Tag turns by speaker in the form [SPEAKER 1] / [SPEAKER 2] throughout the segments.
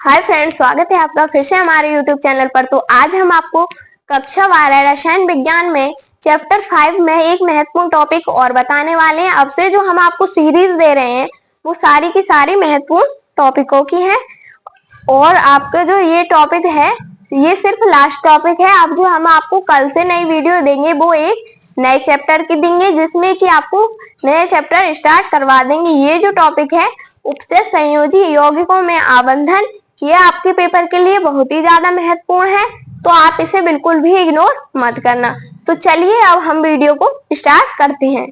[SPEAKER 1] Hi friends, स्वागत है आपका फिर से हमारे यूट्यूब चैनल पर। तो आज हम आपको कक्षा 12 रसायन विज्ञान में चैप्टर 5 में एक महत्वपूर्ण टॉपिक और बताने वाले हैं। अब से जो हम आपको सीरीज दे रहे हैं वो सारी की सारी महत्वपूर्ण टॉपिकों की है। और आपका जो ये टॉपिक है ये सिर्फ लास्ट टॉपिक है। अब जो हम आपको कल से नई वीडियो देंगे वो एक नए चैप्टर की देंगे, जिसमें कि आपको नए चैप्टर स्टार्ट करवा देंगे। ये जो टॉपिक है उपसे संयोजी यौगिकों में आबंधन, ये आपके पेपर के लिए बहुत ही ज्यादा महत्वपूर्ण है, तो आप इसे बिल्कुल भी इग्नोर मत करना। तो चलिए अब हम वीडियो को स्टार्ट करते हैं।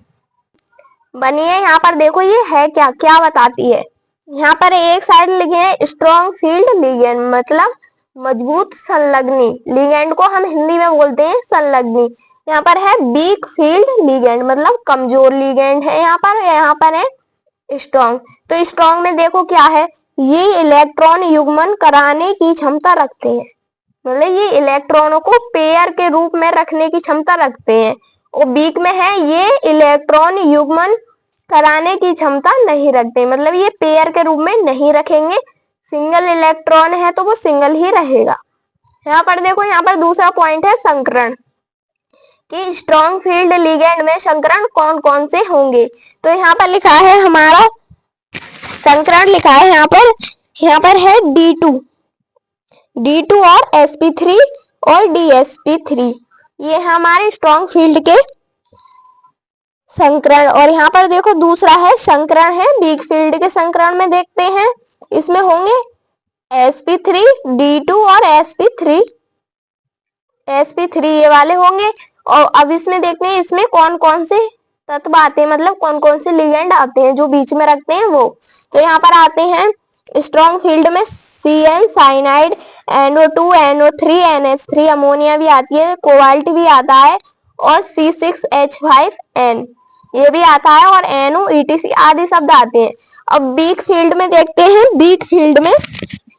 [SPEAKER 1] बनिए, यहाँ पर देखो ये है क्या क्या बताती है। यहाँ पर एक साइड लिखे हैं स्ट्रॉन्ग फील्ड लिगेंड, मतलब मजबूत संलग्नी। लिगेंड को हम हिंदी में बोलते हैं संलग्नी। यहाँ पर है वीक फील्ड लिगेंड, मतलब कमजोर लिगेंड है। यहाँ पर है स्ट्रॉन्ग। तो स्ट्रॉन्ग में देखो क्या है, ये इलेक्ट्रॉन युग्मन कराने की क्षमता रखते हैं, मतलब ये इलेक्ट्रॉनों को पेयर के रूप में रखने की क्षमता रखते हैं। और वीक में है ये इलेक्ट्रॉन युग्मन कराने की क्षमता नहीं रखते, मतलब ये पेयर के रूप में नहीं रखेंगे। सिंगल इलेक्ट्रॉन है तो वो सिंगल ही रहेगा। यहाँ पर देखो, यहाँ पर दूसरा पॉइंट है संकरण, कि स्ट्रॉन्ग फील्ड लिगेंड में संकरण कौन कौन से होंगे। तो यहाँ पर लिखा है हमारा संकरण लिखा है यहाँ पर है D2 और sp3 और dsp3, ये हमारे स्ट्रॉन्ग फील्ड के संकरण। और यहाँ पर देखो दूसरा है संकरण है वीक फील्ड के संकरण में देखते हैं, इसमें होंगे sp3, D2 और sp3 ये वाले होंगे। और अब इसमें देखते हैं इसमें कौन कौन से तत्व आते हैं, मतलब कौन कौन से लिगेंड आते हैं जो बीच में रखते हैं वो। तो यहाँ पर आते हैं स्ट्रॉन्ग फील्ड में CN cyanide, NO2, NO3, NH3, ammonia भी आती है, कोबाल्ट भी आता है, और C6H5N ये भी आता है, और NO, ETC आदि शब्द आते हैं। अब वीक फील्ड में देखते हैं वीक फील्ड में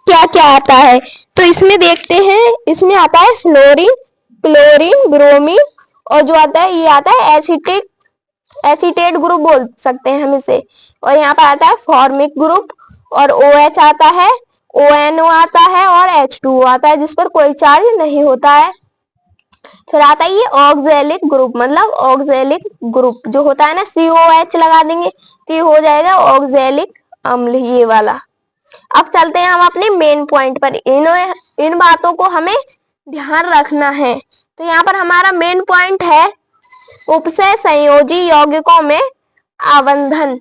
[SPEAKER 1] क्या क्या आता है। तो इसमें देखते हैं, इसमें आता है फ्लोरीन, क्लोरीन, ब्रोमीन, और जो आता है ये आता है एसीटेट ग्रुप बोल सकते हैं हम इसे। और यहाँ पर आता है फॉर्मिक ग्रुप, और OH आता है, ONO आता है, और H2O आता है जिस पर कोई चार्ज नहीं होता है। फिर आता है ये ऑक्जेलिक ग्रुप, मतलब ऑक्जेलिक ग्रुप जो होता है ना, COH लगा देंगे तो ये हो जाएगा ऑक्जेलिक अम्ल, ये वाला। अब चलते हैं हम अपने मेन पॉइंट पर। इन बातों को हमें ध्यान रखना है। तो यहाँ पर हमारा मेन पॉइंट है उपसे संयोजी यौगिकों में आबंधन,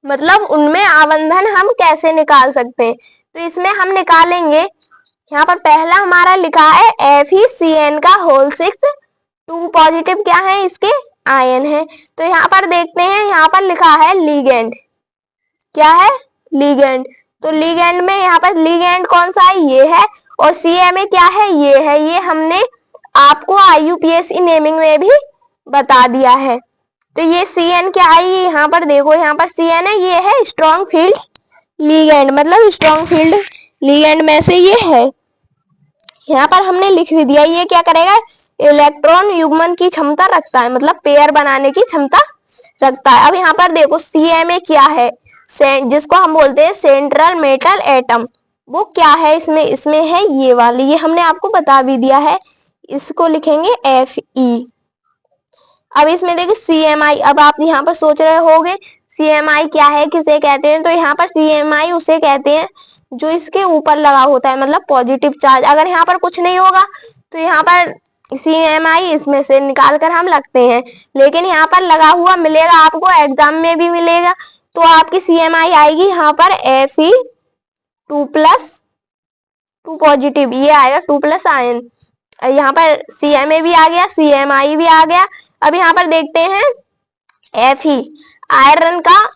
[SPEAKER 1] मतलब उनमें आबंधन हम कैसे निकाल सकते हैं। तो इसमें हम निकालेंगे, यहाँ पर पहला हमारा लिखा है FeCN का होल 6, 2 पॉजिटिव क्या है इसके आयन है। तो यहाँ पर देखते हैं, यहाँ पर लिखा है लिगेंड, क्या है लिगेंड। तो लिगेंड में यहाँ पर लिगेंड कौन सा है, ये है, और CMA क्या है, ये है। ये हमने आपको IUPAC नेमिंग में भी बता दिया है। तो ये CN क्या है, ये यहाँ पर देखो, यहाँ पर CN है, ये है स्ट्रॉन्ग फील्ड लिगेंड, मतलब स्ट्रॉन्ग फील्ड लिगेंड में से ये है। यहाँ पर हमने लिख भी दिया, ये क्या करेगा, इलेक्ट्रॉन युग्मन की क्षमता रखता है, मतलब पेयर बनाने की क्षमता रखता है। अब यहाँ पर देखो CMA क्या है, जिसको हम बोलते हैं सेंट्रल मेटल एटम, वो क्या है इसमें है ये वाली, ये हमने आपको बता भी दिया है, इसको लिखेंगे Fe। अब इसमें देखिए CMI, अब आप यहाँ पर सोच रहे होंगे CMI क्या है, किसे कहते हैं। तो यहाँ पर CMI उसे कहते हैं जो इसके ऊपर लगा होता है, मतलब पॉजिटिव चार्ज। अगर यहाँ पर कुछ नहीं होगा तो यहाँ पर CMI इसमें से निकाल कर हम लगते हैं, लेकिन यहाँ पर लगा हुआ मिलेगा आपको, एग्जाम में भी मिलेगा। तो आपकी CMI आएगी यहाँ पर Fe2+2 पॉजिटिव, ये आएगा 2+ आयन। यहाँ पर CMA भी आ गया, CMI भी आ गया। अब यहाँ पर देखते हैं Fe, आयरन का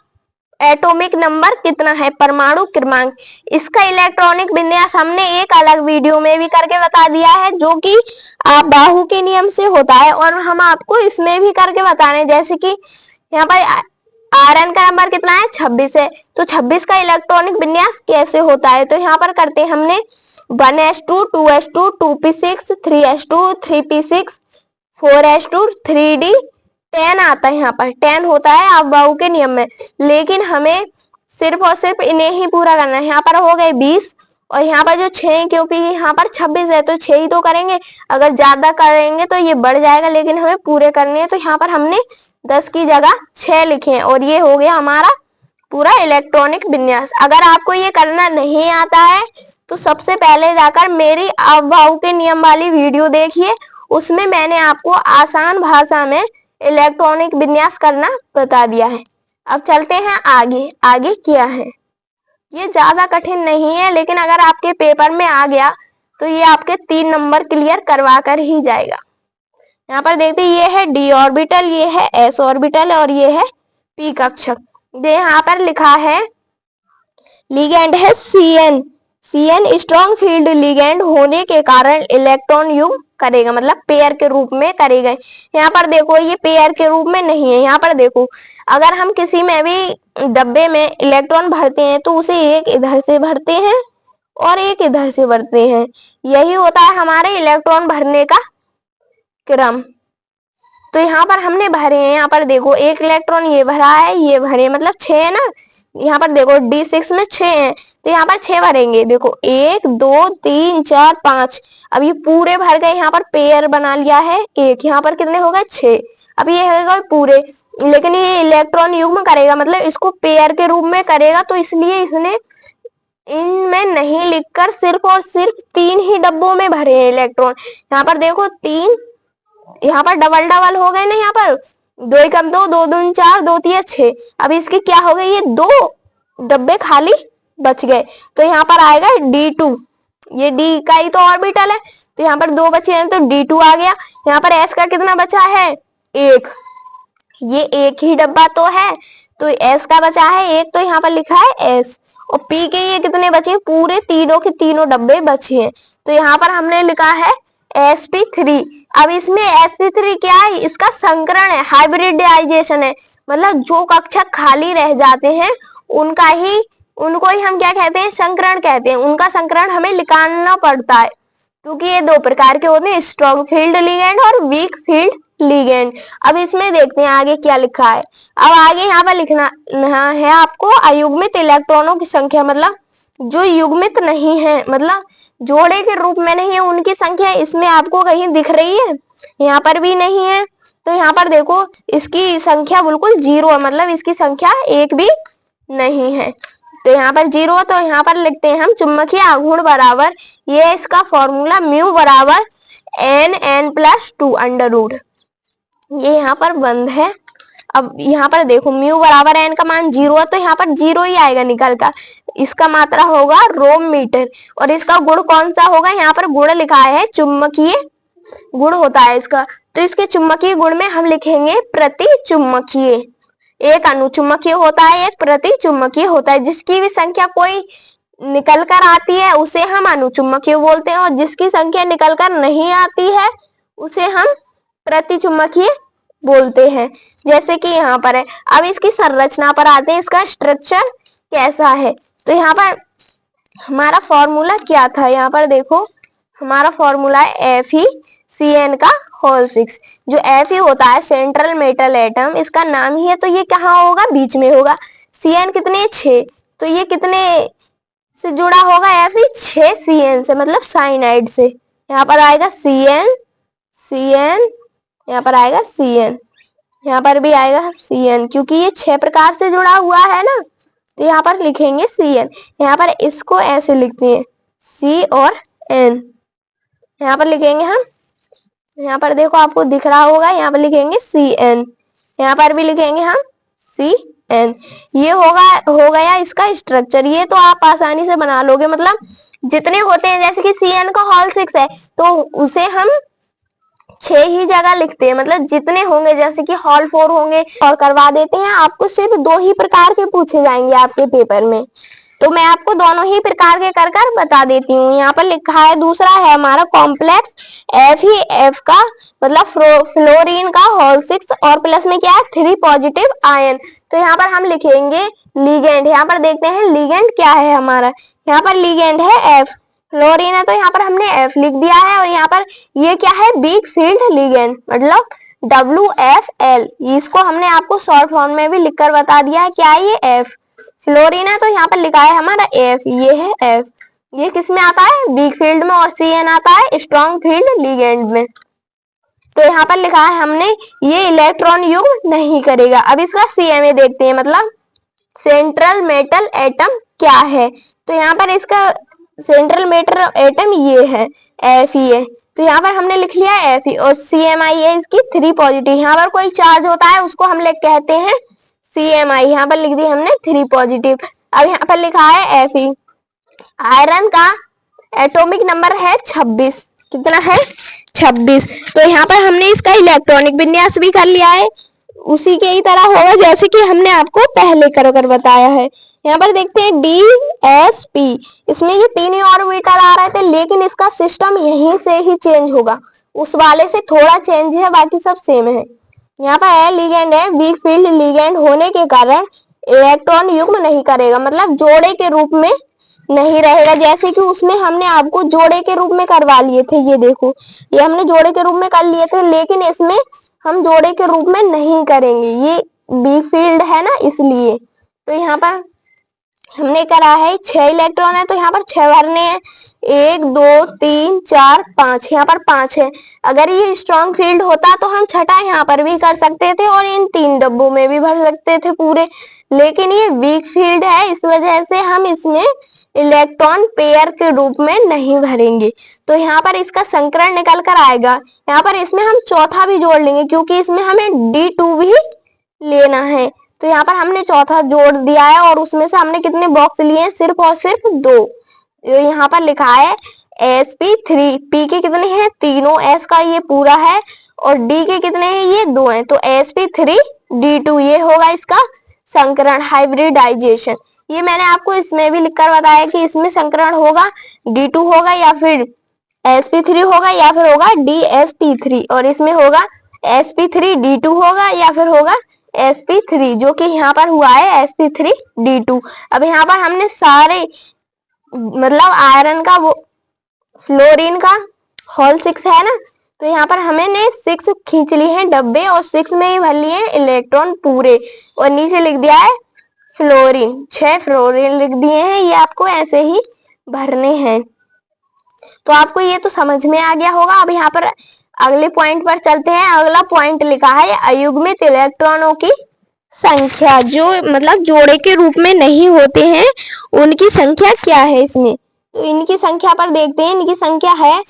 [SPEAKER 1] एटॉमिक नंबर कितना है, परमाणु क्रमांक। इसका इलेक्ट्रॉनिक विन्यास हमने एक अलग वीडियो में भी करके बता दिया है, जो कि आप बाहु के नियम से होता है, और हम आपको इसमें भी करके बता रहे हैं। जैसे कि यहाँ पर आयरन का नंबर कितना है, 26 है, तो 26 का इलेक्ट्रॉनिक विन्यास कैसे होता है। तो यहाँ पर करते हैं हमने 1s2, 2s2, 2p6, 3s2, 3p6, 4s2, 3d, 10 आता है। यहाँ पर 10 होता है आप बाहु के नियम में, लेकिन हमें सिर्फ और सिर्फ इन्हें ही पूरा करना है। यहाँ पर हो गए 20 और यहाँ पर जो 6 क्योंकि यहाँ पर 26 है तो 6 ही तो करेंगे, अगर ज्यादा करेंगे तो ये बढ़ जाएगा, लेकिन हमें पूरे करने हैं तो यहाँ पर हमने 10 की जगह 6 लिखे हैं और ये हो गया हमारा पूरा इलेक्ट्रॉनिक विन्यास। अगर आपको ये करना नहीं आता है तो सबसे पहले जाकर मेरी अवभाव के नियम वाली वीडियो देखिए, उसमें मैंने आपको आसान भाषा में इलेक्ट्रॉनिक विन्यास करना बता दिया है। अब चलते हैं आगे। आगे क्या है, ये ज्यादा कठिन नहीं है, लेकिन अगर आपके पेपर में आ गया तो ये आपके 3 नंबर क्लियर करवा कर ही जाएगा। यहाँ पर देखते हैं, ये है डी ऑर्बिटल, ये है एस ऑर्बिटल और ये है पी कक्षक। यहाँ पर लिखा है लिगेंड है Cn। Cn strong field ligand होने के कारण इलेक्ट्रॉन युग्म करेगा, मतलब पेयर के रूप में करेगा। यहाँ पर देखो ये पेयर के रूप में नहीं है। यहाँ पर देखो अगर हम किसी में भी डब्बे में इलेक्ट्रॉन भरते हैं तो उसे एक इधर से भरते हैं और एक इधर से भरते हैं, यही होता है हमारे इलेक्ट्रॉन भरने का क्रम। तो यहाँ पर हमने भरे हैं, यहाँ पर देखो एक इलेक्ट्रॉन ये भरा है, ये भरे मतलब 6 है ना। यहाँ पर देखो D6 में 6 है तो यहाँ पर 6 भरेंगे। देखो 1 2 3 4 5, अब ये पूरे भर गए। यहाँ पर पेयर बना लिया है एक, यहाँ पर कितने हो गए 6। अब ये हो गए पूरे, लेकिन ये इलेक्ट्रॉन युग्म करेगा, मतलब इसको पेयर के रूप में करेगा, तो इसलिए इसने इनमें नहीं लिखकर सिर्फ और सिर्फ 3 ही डब्बों में भरे हैं इलेक्ट्रॉन। यहाँ पर देखो 3, यहाँ पर डबल डबल हो गए ना, यहाँ पर 2 एकम 2, 2 दूनी 4, 2 तिया 6। अब इसके क्या हो गए, ये 2 डब्बे खाली बच गए, तो यहाँ पर आएगा D2। ये D का ही तो ऑर्बिटल है, तो यहाँ पर 2 बचे हैं तो D2 आ गया। यहाँ पर S का कितना बचा है 1, ये एक ही डब्बा तो है तो S का बचा है 1, तो यहाँ पर लिखा है S। और P के ये कितने बचे, पूरे तीनों के तीनों डब्बे बचे हैं, तो यहाँ पर हमने लिखा है sp3। अब इसमें sp3 क्या है, इसका संकरण है, हाइब्रिडाइजेशन है, मतलब जो कक्षक खाली रह जाते हैं उनको ही हम क्या कहते हैं, संकरण कहते हैं। उनका संकरण हमें निकालना पड़ता है, क्योंकि ये 2 प्रकार के होते हैं, स्ट्रॉन्ग फील्ड लिगेंड और वीक फील्ड लिगेंड। अब इसमें देखते हैं आगे क्या लिखा है। अब आगे यहाँ पर लिखना है आपको अयुग्मित इलेक्ट्रॉनों की संख्या, मतलब जो युग्मित नहीं है, मतलब जोड़े के रूप में नहीं है, उनकी संख्या इसमें आपको कहीं दिख रही है, यहाँ पर भी नहीं है। तो यहाँ पर देखो इसकी संख्या बिल्कुल 0 है, मतलब इसकी संख्या 1 भी नहीं है, तो यहाँ पर 0। तो यहाँ पर लिखते हैं हम चुंबकीय आघूर्ण बराबर, ये इसका फॉर्मूला म्यू बराबर n+2 अंडर रूट, ये यहाँ पर बंद है। अब यहाँ पर देखो म्यू बराबर n का मान 0 है, तो यहाँ पर 0 ही आएगा निकल कर। इसका मात्रा होगा रोम मीटर, और इसका गुण कौन सा होगा, यहाँ पर गुण लिखा है चुंबकीय गुण होता है इसका, तो इसके चुंबकीय गुण में हम लिखेंगे प्रति चुंबकीय। एक अनुचुंबकीय होता है, एक प्रति चुंबकीय होता है। जिसकी भी संख्या कोई निकल कर आती है उसे हम अनुचुंबकीय बोलते हैं, और जिसकी संख्या निकल कर नहीं आती है उसे हम प्रति चुंबकीय बोलते हैं, जैसे कि यहाँ पर है। अब इसकी संरचना पर आते हैं, इसका स्ट्रक्चर कैसा है। तो यहाँ पर हमारा फॉर्मूला क्या था, यहाँ पर देखो हमारा फॉर्मूला है FeCN का होल 6। जो Fe होता है सेंट्रल मेटल एटम, इसका नाम ही है, तो ये कहाँ होगा, बीच में होगा। Cn कितने 6, तो ये कितने से जुड़ा होगा, Fe 6 Cn से, मतलब साइनाइड से। यहाँ पर आएगा Cn, यहाँ पर आएगा Cn, यहाँ पर भी आएगा Cn, क्योंकि ये 6 प्रकार से जुड़ा हुआ है ना, तो यहाँ पर लिखेंगे Cn। यहाँ पर इसको ऐसे लिखते हैं C और N, यहाँ पर लिखेंगे हम, यहाँ पर देखो आपको दिख रहा होगा, यहाँ पर लिखेंगे Cn, यहाँ पर भी लिखेंगे हम Cn। ये हो गया इसका स्ट्रक्चर। ये तो आप आसानी से बना लोगे, मतलब जितने होते हैं, जैसे कि Cn का होल 6 है तो उसे हम 6 ही जगह लिखते हैं, मतलब जितने होंगे, जैसे कि हॉल 4 होंगे और करवा देते हैं। आपको सिर्फ 2 ही प्रकार के पूछे जाएंगे आपके पेपर में, तो मैं आपको दोनों ही प्रकार के कर कर बता देती हूँ। यहाँ पर लिखा है, दूसरा है हमारा कॉम्प्लेक्स Fe का मतलब फ्लोरीन का होल 6 और प्लस में क्या है 3 पॉजिटिव आयन। तो यहाँ पर हम लिखेंगे लिगेंड। यहाँ पर देखते हैं लिगेंड क्या है हमारा, यहाँ पर लिगेंड है F, फ्लोरीन है तो यहाँ पर हमने F लिख दिया है, और यहाँ पर ये क्या है वीक फील्ड लिगेंड, मतलब WFL। इसको हमने आपको शॉर्ट फॉर्म में भी लिखकर बता दिया है क्या है ये F। फ्लोरीन है तो यहाँ पर लिखा है हमारा F, ये है F। ये किस में आता है? वीक फील्ड में, और Cn आता है स्ट्रॉन्ग फील्ड लिगेंड में। तो यहाँ पर लिखा है हमने ये इलेक्ट्रॉन युग्म नहीं करेगा। अब इसका CMA देखते हैं, मतलब सेंट्रल मेटल एटम क्या है। तो यहाँ पर इसका सेंट्रल मेटल एटम ये है Fe है। तो यहाँ पर हमने लिख लिया Fe, और CMI है इसकी 3 पॉजिटिव। यहाँ पर कोई चार्ज होता है उसको हम लोग कहते हैं CMI। यहाँ पर लिख दिया हमने 3 पॉजिटिव। अब यहाँ पर लिखा है Fe। आयरन का एटॉमिक नंबर है 26। कितना है? 26। तो यहाँ पर हमने इसका इलेक्ट्रॉनिक विन्यास भी कर लिया है, उसी के ही तरह होगा जैसे कि हमने आपको पहले कर बताया है। यहाँ पर देखते हैं DSP, इसमें ये 3 ही ऑर्बिटल आ रहे थे, लेकिन इसका सिस्टम यहीं से ही चेंज होगा, उस वाले से थोड़ा चेंज है, बाकी सब सेम है। यहाँ पर लिगेंड है, वीक फील्ड लिगेंड होने के कारण इलेक्ट्रॉन युग्म नहीं करेगा, मतलब जोड़े के रूप में नहीं रहेगा, जैसे कि उसमें हमने आपको जोड़े के रूप में करवा लिए थे। ये देखो, ये हमने जोड़े के रूप में कर लिए थे, लेकिन इसमें हम जोड़े के रूप में नहीं करेंगे, ये वीक फील्ड है ना, इसलिए। तो यहाँ पर हमने करा है 6 इलेक्ट्रॉन है, तो यहाँ पर 6 भरने हैं। 1 2 3 4 5, यहाँ पर 5 है। अगर ये स्ट्रॉन्ग फील्ड होता तो हम छठा यहाँ पर भी कर सकते थे और इन 3 डब्बों में भी भर सकते थे पूरे, लेकिन ये वीक फील्ड है, इस वजह से हम इसमें इलेक्ट्रॉन पेयर के रूप में नहीं भरेंगे। तो यहाँ पर इसका संकरण निकल कर आएगा। यहाँ पर इसमें हम चौथा भी जोड़ लेंगे, क्योंकि इसमें हमें D2 भी लेना है। तो यहाँ पर हमने चौथा जोड़ दिया है, और उसमें से हमने कितने बॉक्स लिए हैं? सिर्फ और सिर्फ 2। यहाँ पर लिखा है sp3। P के कितने हैं? तीनों। S का ये पूरा है, और D के कितने हैं? ये 2 हैं। तो sp3D2 ये होगा इसका संकरण, हाइब्रिडाइजेशन। ये मैंने आपको इसमें भी लिखकर बताया कि इसमें संकरण होगा D2 होगा, या फिर sp3 होगा, या फिर होगा dsp3, और इसमें होगा sp3D2 होगा, या फिर होगा sp3, जो कि यहाँ पर हुआ है sp3D2। अब यहाँ पर हमने सारे, मतलब आयरन का, वो फ्लोरीन का होल 6 है ना, तो यहाँ पर हमने 6 खींच लिए हैं डब्बे, और 6 में ही भर लिए हैं इलेक्ट्रॉन पूरे, और नीचे लिख दिया है फ्लोरीन। 6 फ्लोरीन लिख दिए हैं, ये आपको ऐसे ही भरने हैं। तो आपको ये तो समझ में आ गया होगा। अब यहाँ पर अगले पॉइंट पर चलते हैं। अगला पॉइंट लिखा है अयुग्मित इलेक्ट्रॉनों की संख्या, जो मतलब जोड़े के रूप में नहीं होते हैं, उनकी संख्या क्या है इसमें। तो इनकी संख्या पर देखते हैं। इनकी संख्या है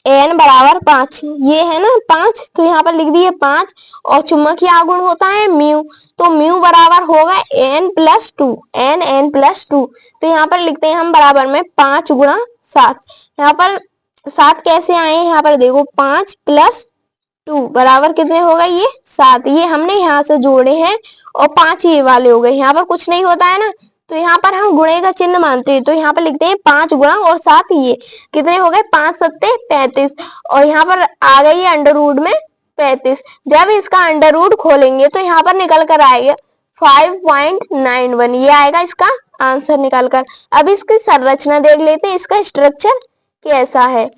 [SPEAKER 1] n बराबर 5, ये है ना 5, तो यहाँ पर लिख दिए 5। और चुंबकीय आघूर्ण होता है म्यू, तो म्यू बराबर होगा n+2, n+2। तो यहाँ पर लिखते हैं हम बराबर में 5 गुणा 7। यहाँ पर 7 कैसे आए? यहाँ पर देखो 5 + 2 बराबर कितने होगा? ये 7। ये हमने यहाँ से जोड़े हैं, और 5 ये वाले हो गए। यहाँ पर कुछ नहीं होता है ना, तो यहाँ पर हम गुणे का चिन्ह मानते हैं। तो यहाँ पर लिखते हैं 5 गुणा और 7, ये कितने हो गए? 5 7 35, और यहाँ पर आ गई है अंडर रूट में 35। जब इसका अंडर रूट खोलेंगे तो यहाँ पर निकल कर आएगा 5.91, ये आएगा इसका आंसर निकल कर। अब इसकी संरचना देख लेते हैं, इसका स्ट्रक्चर कैसा है।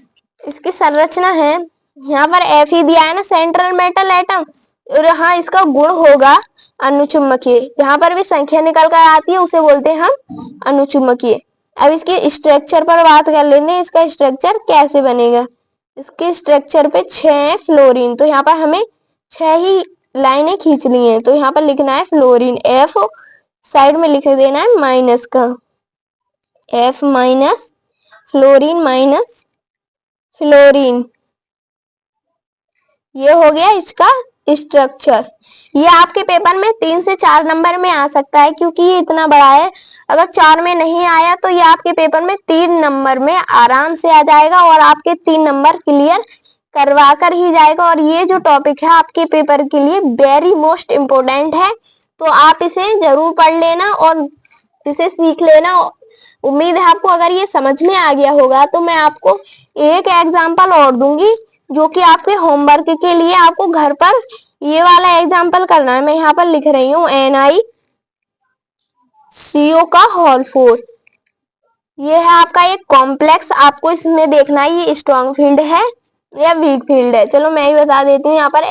[SPEAKER 1] इसकी संरचना है, यहाँ पर Fe दिया है ना, सेंट्रल मेटल एटम, और हाँ इसका गुण होगा अनुचुंबकीय। यहाँ पर भी संख्या निकल कर आती है, उसे बोलते हैं हम अनुचुंबकीय। अब इसके स्ट्रक्चर पर बात कर लेते हैं, इसका स्ट्रक्चर कैसे बनेगा। इसके स्ट्रक्चर पे 6 फ्लोरीन, तो यहाँ पर हमें 6 ही लाइनें खींच ली हैं। तो यहाँ पर लिखना है फ्लोरीन, F साइड में लिख देना है माइनस का, F minus fluorine minus fluorine, ये हो गया इसका स्ट्रक्चर। ये आपके पेपर में 3 से 4 नंबर में आ सकता है, क्योंकि ये इतना बड़ा है। अगर 4 में नहीं आया तो ये आपके पेपर में 3 नंबर में आराम से आ जाएगा, और आपके 3 नंबर क्लियर करवा कर ही जाएगा। और ये जो टॉपिक है आपके पेपर के लिए वेरी मोस्ट इम्पोर्टेंट है, तो आप इसे जरूर पढ़ लेना और इसे सीख लेना। उम्मीद है आपको अगर ये समझ में आ गया होगा, तो मैं आपको एक एग्जाम्पल और दूंगी, जो कि आपके होमवर्क के लिए आपको घर पर ये वाला एग्जाम्पल करना है। मैं यहाँ पर लिख रही हूँ NiCO का होल 4। ये है आपका एक कॉम्प्लेक्स, आपको इसमें देखना है ये स्ट्रॉन्ग फील्ड है या वीक फील्ड है। चलो मैं ही बता देती हूँ। यहाँ पर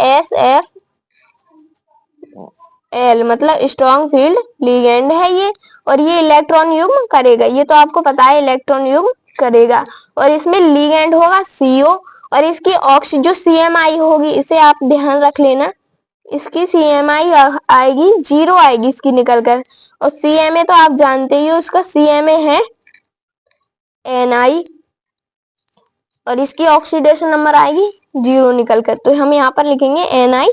[SPEAKER 1] एल मतलब स्ट्रॉन्ग फील्ड लिगेंड है ये, और ये इलेक्ट्रॉन युग्म करेगा, ये तो आपको पता है इलेक्ट्रॉन युग्म करेगा। और इसमें लिगेंड होगा CO, और इसकी ऑक्सी जो CMI होगी इसे आप ध्यान रख लेना, इसकी CMI आएगी 0 आएगी इसकी निकल कर। और CMA तो आप जानते ही हो, इसका CMA है NI, और इसकी ऑक्सीडेशन नंबर आएगी 0 निकल कर। तो हम यहाँ पर लिखेंगे NI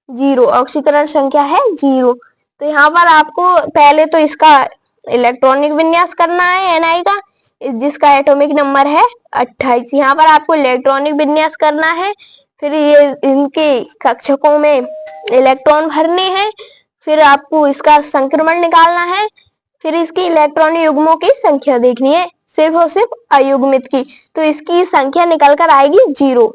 [SPEAKER 1] 0, ऑक्सीकरण संख्या है 0। तो यहाँ पर आपको पहले तो इसका इलेक्ट्रॉनिक विन्यास करना है NI का, जिसका एटॉमिक नंबर है 28। यहाँ पर आपको इलेक्ट्रॉनिक विन्यास करना है, फिर ये इनके कक्षकों में इलेक्ट्रॉन भरने हैं, फिर आपको इसका संक्रमण निकालना है, फिर इसकी इलेक्ट्रॉन युग्मों की संख्या देखनी है, सिर्फ और सिर्फ अयुग्मित की। तो इसकी संख्या निकल कर आएगी 0,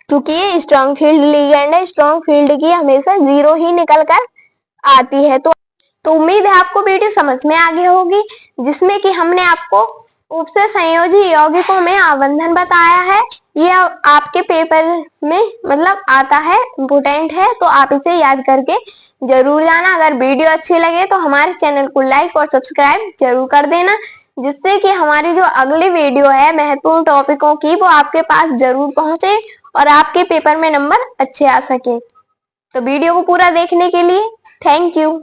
[SPEAKER 1] क्योंकि ये स्ट्रॉन्ग फील्ड लिगेंड है, स्ट्रॉन्ग फील्ड की हमेशा 0 ही निकल कर आती है। तो उम्मीद है आपको वीडियो समझ में आ गई होगी, जिसमें कि हमने आपको उपसे संयोजी यौगिकों में आबंधन बताया है। ये आपके पेपर में मतलब आता है, इम्पोर्टेंट है, तो आप इसे याद करके जरूर जाना। अगर वीडियो अच्छी लगे तो हमारे चैनल को लाइक और सब्सक्राइब जरूर कर देना, जिससे कि हमारी जो अगली वीडियो है महत्वपूर्ण टॉपिकों की वो आपके पास जरूर पहुंचे और आपके पेपर में नंबर अच्छे आ सके। तो वीडियो को पूरा देखने के लिए थैंक यू।